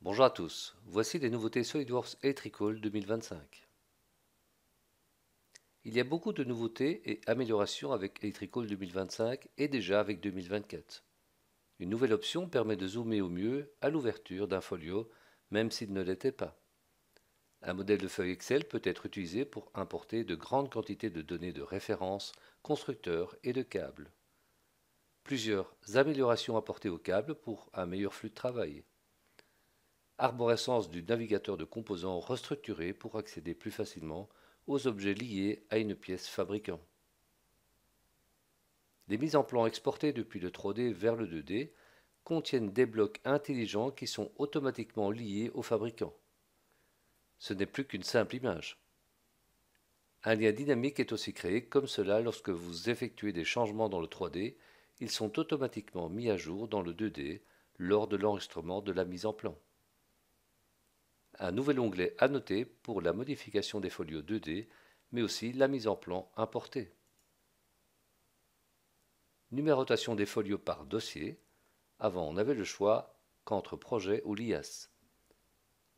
Bonjour à tous, voici les nouveautés SolidWorks Electrical 2025. Il y a beaucoup de nouveautés et améliorations avec Electrical 2025 et déjà avec 2024. Une nouvelle option permet de zoomer au mieux à l'ouverture d'un folio, même s'il ne l'était pas. Un modèle de feuille Excel peut être utilisé pour importer de grandes quantités de données de référence, constructeurs et de câbles. Plusieurs améliorations apportées au câble pour un meilleur flux de travail. Arborescence du navigateur de composants restructuré pour accéder plus facilement aux objets liés à une pièce fabricant. Les mises en plan exportées depuis le 3D vers le 2D contiennent des blocs intelligents qui sont automatiquement liés au fabricant. Ce n'est plus qu'une simple image. Un lien dynamique est aussi créé comme cela lorsque vous effectuez des changements dans le 3D, ils sont automatiquement mis à jour dans le 2D lors de l'enregistrement de la mise en plan. Un nouvel onglet annoté pour la modification des folios 2D, mais aussi la mise en plan importée. Numérotation des folios par dossier. Avant, on avait le choix qu'entre projets ou liasses.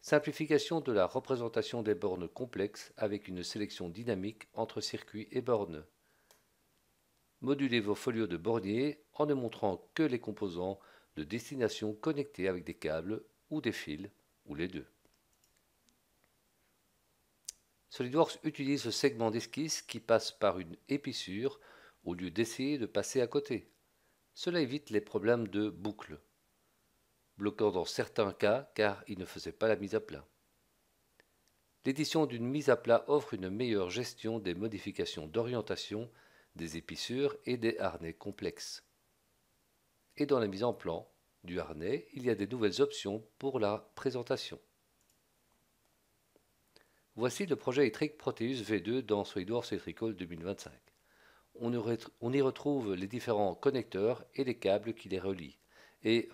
Simplification de la représentation des bornes complexes avec une sélection dynamique entre circuits et bornes. Modulez vos folios de bornier en ne montrant que les composants de destination connectés avec des câbles ou des fils, ou les deux. SolidWorks utilise ce segment d'esquisse qui passe par une épissure au lieu d'essayer de passer à côté. Cela évite les problèmes de boucle, bloquant dans certains cas car il ne faisait pas la mise à plat. L'édition d'une mise à plat offre une meilleure gestion des modifications d'orientation, des épissures et des harnais complexes. Et dans la mise en plan du harnais, il y a des nouvelles options pour la présentation. Voici le projet Electric Proteus V2 dans SolidWorks Electrical 2025. On y retrouve les différents connecteurs et les câbles qui les relient. Et,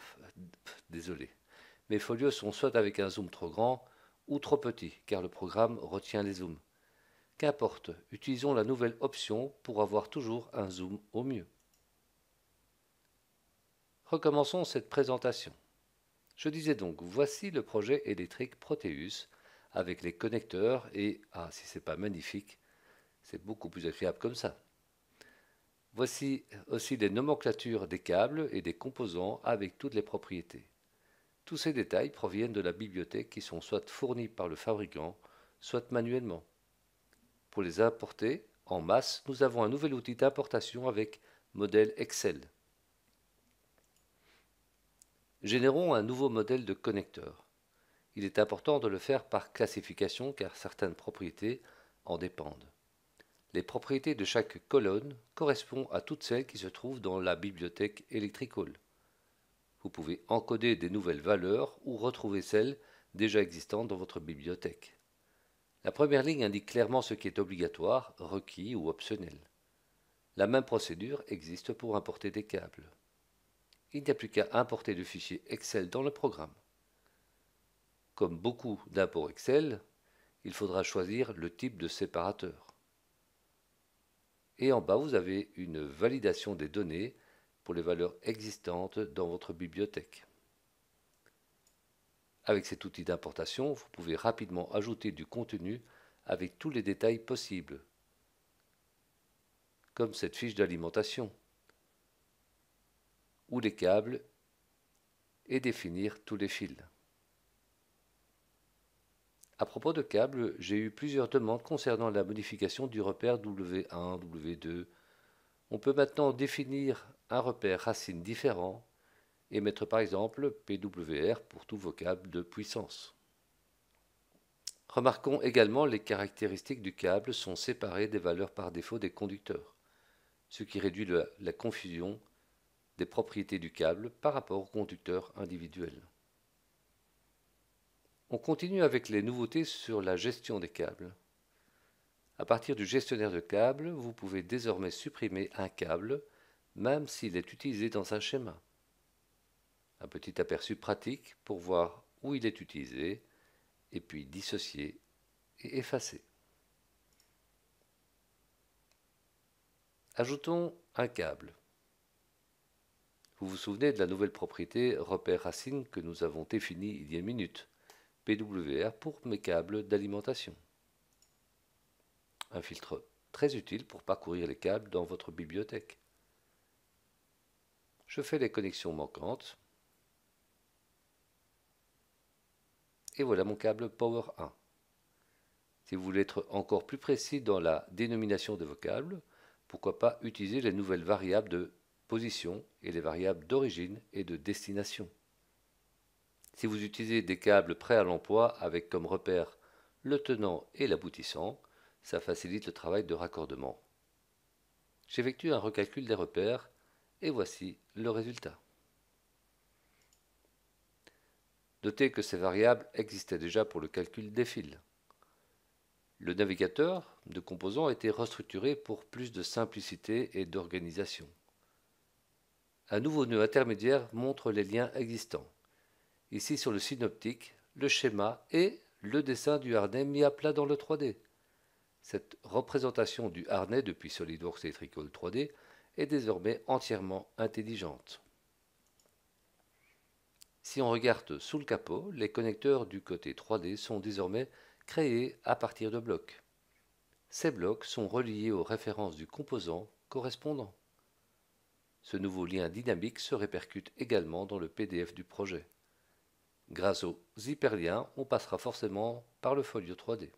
désolé, mes folios sont soit avec un zoom trop grand ou trop petit, car le programme retient les zooms. Qu'importe, utilisons la nouvelle option pour avoir toujours un zoom au mieux. Recommençons cette présentation. Je disais donc, voici le projet électrique Proteus avec les connecteurs et, si c'est pas magnifique, c'est beaucoup plus agréable comme ça. Voici aussi les nomenclatures des câbles et des composants avec toutes les propriétés. Tous ces détails proviennent de la bibliothèque qui sont soit fournis par le fabricant, soit manuellement. Pour les importer en masse, nous avons un nouvel outil d'importation avec modèle Excel. Générons un nouveau modèle de connecteur. Il est important de le faire par classification car certaines propriétés en dépendent. Les propriétés de chaque colonne correspondent à toutes celles qui se trouvent dans la bibliothèque Electrical. Vous pouvez encoder des nouvelles valeurs ou retrouver celles déjà existantes dans votre bibliothèque. La première ligne indique clairement ce qui est obligatoire, requis ou optionnel. La même procédure existe pour importer des câbles. Il n'y a plus qu'à importer le fichier Excel dans le programme. Comme beaucoup d'imports Excel, il faudra choisir le type de séparateur. Et en bas, vous avez une validation des données pour les valeurs existantes dans votre bibliothèque. Avec cet outil d'importation, vous pouvez rapidement ajouter du contenu avec tous les détails possibles, comme cette fiche d'alimentation, ou les câbles, et définir tous les fils. À propos de câbles, j'ai eu plusieurs demandes concernant la modification du repère W1, W2. On peut maintenant définir un repère racine différent et mettre par exemple PWR pour tous vos câbles de puissance. Remarquons également les caractéristiques du câble sont séparées des valeurs par défaut des conducteurs, ce qui réduit la confusion des propriétés du câble par rapport aux conducteurs individuels. On continue avec les nouveautés sur la gestion des câbles. À partir du gestionnaire de câbles, vous pouvez désormais supprimer un câble, même s'il est utilisé dans un schéma. Un petit aperçu pratique pour voir où il est utilisé, et puis dissocier et effacer. Ajoutons un câble. Vous vous souvenez de la nouvelle propriété repère racine que nous avons définie il y a une minute, PWR pour mes câbles d'alimentation. Un filtre très utile pour parcourir les câbles dans votre bibliothèque. Je fais les connexions manquantes. Et voilà mon câble Power 1. Si vous voulez être encore plus précis dans la dénomination de vos câbles, pourquoi pas utiliser les nouvelles variables de position et les variables d'origine et de destination. Si vous utilisez des câbles prêts à l'emploi avec comme repère le tenant et l'aboutissant, ça facilite le travail de raccordement. J'effectue un recalcul des repères et voici le résultat. Notez que ces variables existaient déjà pour le calcul des fils. Le navigateur de composants a été restructuré pour plus de simplicité et d'organisation. Un nouveau nœud intermédiaire montre les liens existants. Ici sur le synoptique, le schéma et le dessin du harnais mis à plat dans le 3D. Cette représentation du harnais depuis SolidWorks Electrical 3D est désormais entièrement intelligente. Si on regarde sous le capot, les connecteurs du côté 3D sont désormais créés à partir de blocs. Ces blocs sont reliés aux références du composant correspondant. Ce nouveau lien dynamique se répercute également dans le PDF du projet. Grâce aux hyperliens, on passera forcément par le folio 3D.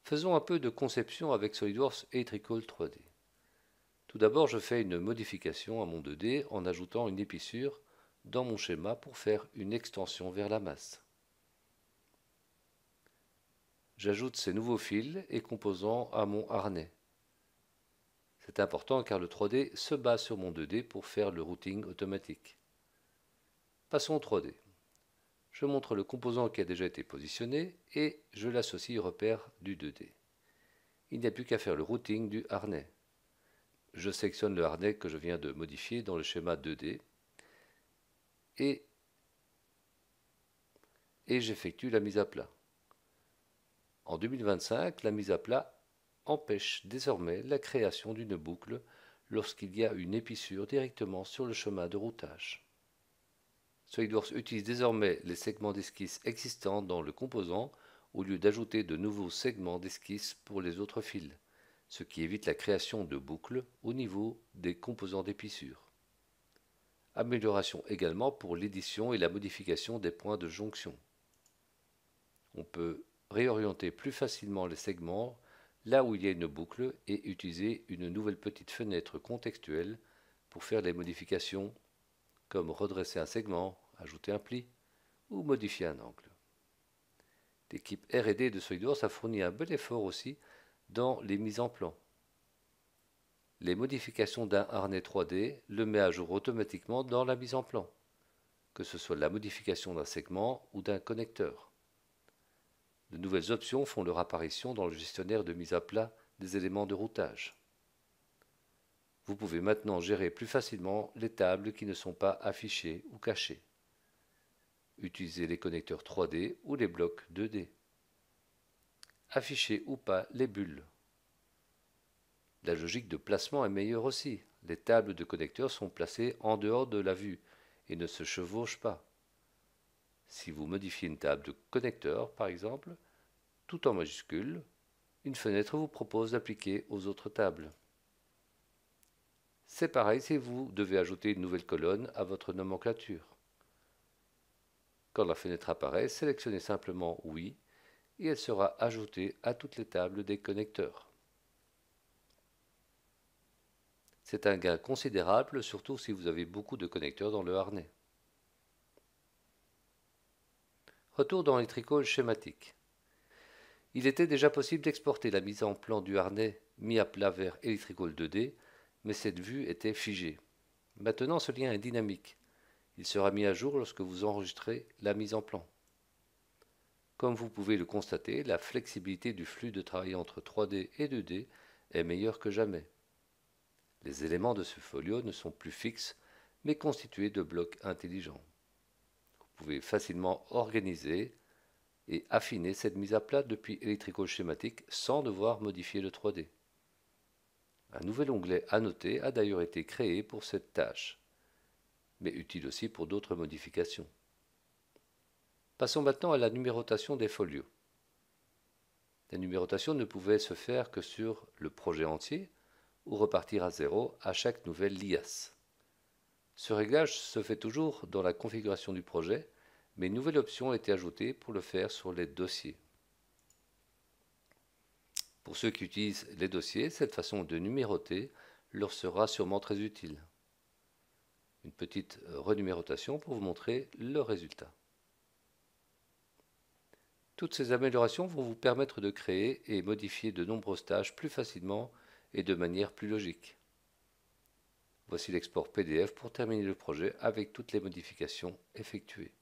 Faisons un peu de conception avec SolidWorks Electrical 3D. Tout d'abord, je fais une modification à mon 2D en ajoutant une épissure dans mon schéma pour faire une extension vers la masse. J'ajoute ces nouveaux fils et composants à mon harnais. C'est important car le 3D se base sur mon 2D pour faire le routing automatique. Passons au 3D. Je montre le composant qui a déjà été positionné et je l'associe au repère du 2D. Il n'y a plus qu'à faire le routing du harnais. Je sélectionne le harnais que je viens de modifier dans le schéma 2D et j'effectue la mise à plat. En 2025, la mise à plat empêche désormais la création d'une boucle lorsqu'il y a une épissure directement sur le chemin de routage. SolidWorks utilise désormais les segments d'esquisse existants dans le composant au lieu d'ajouter de nouveaux segments d'esquisse pour les autres fils, ce qui évite la création de boucles au niveau des composants d'épissure. Amélioration également pour l'édition et la modification des points de jonction. On peut réorienter plus facilement les segments là où il y a une boucle et utiliser une nouvelle petite fenêtre contextuelle pour faire les modifications comme redresser un segment, ajouter un pli ou modifier un angle. L'équipe R&D de SolidWorks a fourni un bel effort aussi dans les mises en plan. Les modifications d'un harnais 3D le met à jour automatiquement dans la mise en plan, que ce soit la modification d'un segment ou d'un connecteur. De nouvelles options font leur apparition dans le gestionnaire de mise à plat des éléments de routage. Vous pouvez maintenant gérer plus facilement les tables qui ne sont pas affichées ou cachées. Utilisez les connecteurs 3D ou les blocs 2D. Affichez ou pas les bulles. La logique de placement est meilleure aussi. Les tables de connecteurs sont placées en dehors de la vue et ne se chevauchent pas. Si vous modifiez une table de connecteur, par exemple, tout en majuscule, une fenêtre vous propose d'appliquer aux autres tables. C'est pareil si vous devez ajouter une nouvelle colonne à votre nomenclature. Quand la fenêtre apparaît, sélectionnez simplement Oui et elle sera ajoutée à toutes les tables des connecteurs. C'est un gain considérable, surtout si vous avez beaucoup de connecteurs dans le harnais. Retour dans Electrical schématique. Il était déjà possible d'exporter la mise en plan du harnais mis à plat vers Electrical 2D, mais cette vue était figée. Maintenant, ce lien est dynamique. Il sera mis à jour lorsque vous enregistrez la mise en plan. Comme vous pouvez le constater, la flexibilité du flux de travail entre 3D et 2D est meilleure que jamais. Les éléments de ce folio ne sont plus fixes, mais constitués de blocs intelligents. Vous pouvez facilement organiser et affiner cette mise à plat depuis Electrical schématique sans devoir modifier le 3D. Un nouvel onglet Annoter a d'ailleurs été créé pour cette tâche, mais utile aussi pour d'autres modifications. Passons maintenant à la numérotation des folios. La numérotation ne pouvait se faire que sur le projet entier ou repartir à zéro à chaque nouvelle liasse. Ce réglage se fait toujours dans la configuration du projet, mais une nouvelle option a été ajoutée pour le faire sur les dossiers. Pour ceux qui utilisent les dossiers, cette façon de numéroter leur sera sûrement très utile. Une petite renumérotation pour vous montrer le résultat. Toutes ces améliorations vont vous permettre de créer et modifier de nombreuses tâches plus facilement et de manière plus logique. Voici l'export PDF pour terminer le projet avec toutes les modifications effectuées.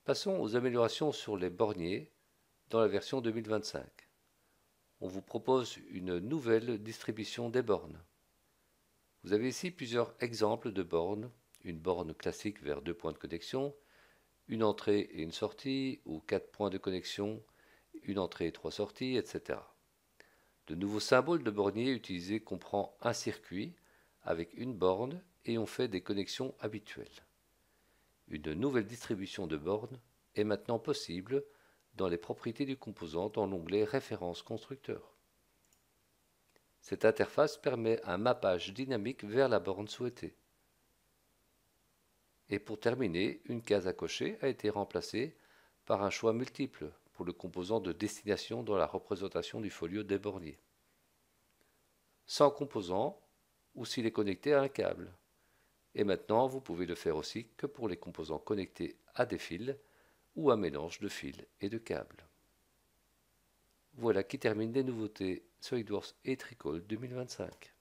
Passons aux améliorations sur les borniers dans la version 2025. On vous propose une nouvelle distribution des bornes. Vous avez ici plusieurs exemples de bornes, une borne classique vers 2 points de connexion, une entrée et une sortie, ou 4 points de connexion, une entrée et 3 sorties, etc. Le nouveau symbole de bornier utilisé comprend un circuit avec une borne et on fait des connexions habituelles. Une nouvelle distribution de bornes est maintenant possible dans les propriétés du composant dans l'onglet Référence constructeur. Cette interface permet un mappage dynamique vers la borne souhaitée. Et pour terminer, une case à cocher a été remplacée par un choix multiple pour le composant de destination dans la représentation du folio des borniers. Sans composant ou s'il est connecté à un câble. Et maintenant, vous pouvez le faire aussi que pour les composants connectés à des fils ou un mélange de fils et de câbles. Voilà qui termine les nouveautés SolidWorks et Tricol 2025.